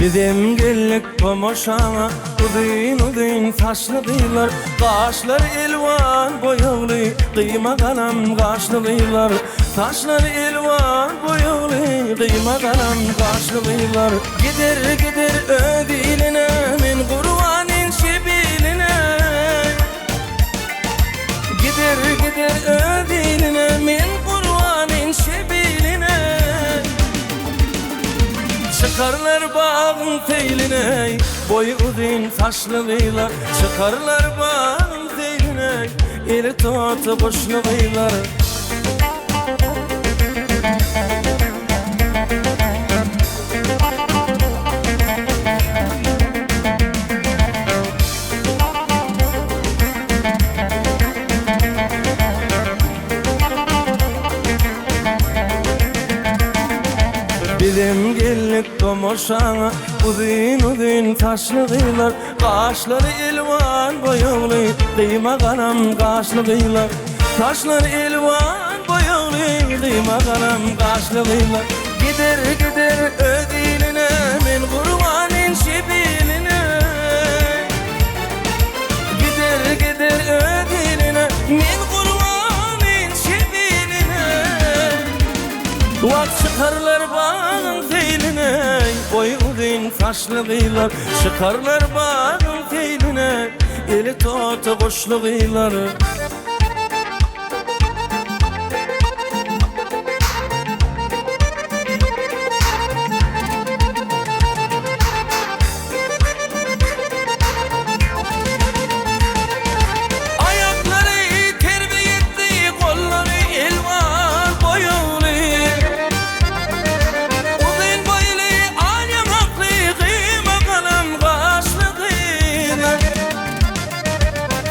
Bizim gellik tomoşana udin taşlı kıyılar, kaşlar elvan boyalı, kıyma kalem kaşlı kıyılar. Taşlar elvan boyalı, kıyma kalem kaşlı kıyılar. Gider ödiline min kurvanın şebiline. Gider ödiline min kurvanın şebiline. Çıkarlar bağın teyline, boyu udin taşlı kıyılar. Çıkarlar bağın teyline, eli tutu boşlu kıyılar. Bizim gellik tomoşana udin taşlı kıyılar. Kaşları elvan boyalı, kıyma kalem kaşlı kıyılar. Taşlar elvan boyalı, kıyma kalem kaşlı kıyılar. Gider ödiline min kurvanın şebiline. Gider ödiline min kurvanın şebiline. Vak çıkarlar bağın teyline, boyu udin taşlı kıyılar. Çıkarlar bağın teyline, eli tutu boşlu kıyılar.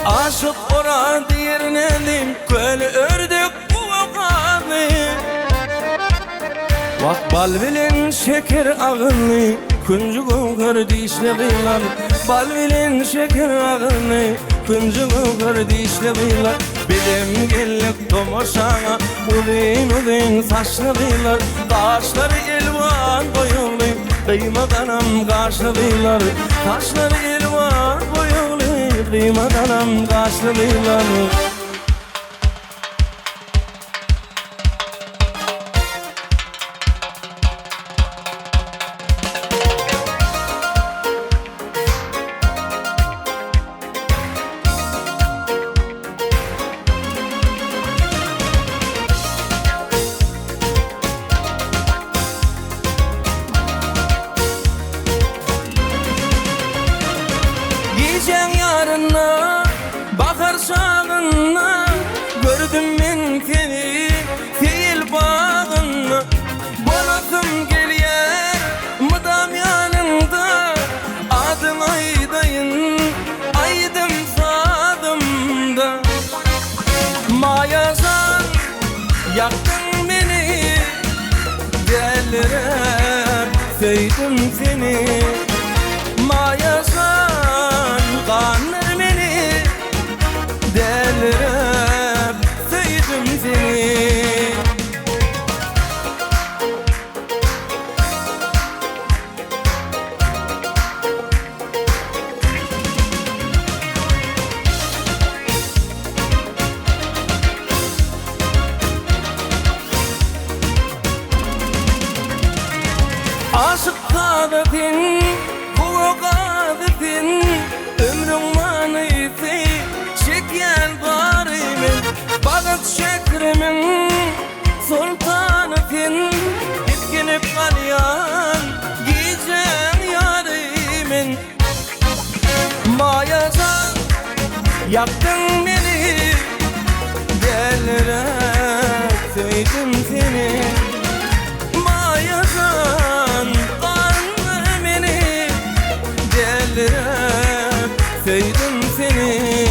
Aşık ora diğernelim, köl ördük bu vakadı. Vak balvilin şeker ağını, küncü kokar dişli kıyılar. Balvilin şeker ağını, küncü kokar dişli kıyılar. Bizim gellik tomoşana udin taşlı kıyılar. Taşları elvan boyalı, kıyma kalem kaşlı kıyılar. Taşları elvan boyalı, kıyma kalem kaşlı kıyılar. Gecen yarına, bakar şağına, gördüm ben seni, değil bağına. Bonatım geliyer, mıdam yanımda, adın aydayın, aydım sadımda. Mayazan, yaktın beni, delirem, sevdim seni. Mayazan, kanır beni, delirem, sevdim seni. Aşık kadetin, bu kadetin, ömrüm manisi, çeken barimin, bağıt şekrimin, sultanıtin, bitkinip kalyan, giyeceğim yarimin. Mayazan, yaktın beni, delirem, sevdim seni. Mayazan, kanır beni, delirem, sevdim seni.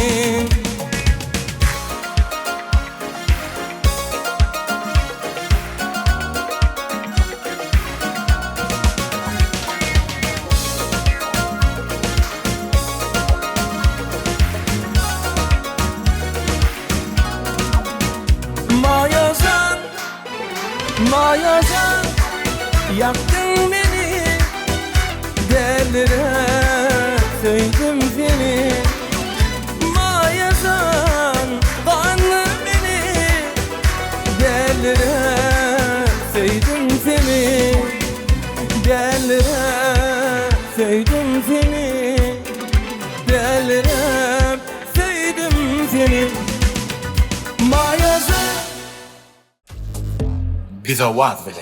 Mayazan, mayazan, yaktın beni, Delirip sevdim seni. Mayasan kanlı beni. Delirip sevdim seni. Delirip sevdim seni. Delirip sevdim seni. Mayasan Biz avaz bile.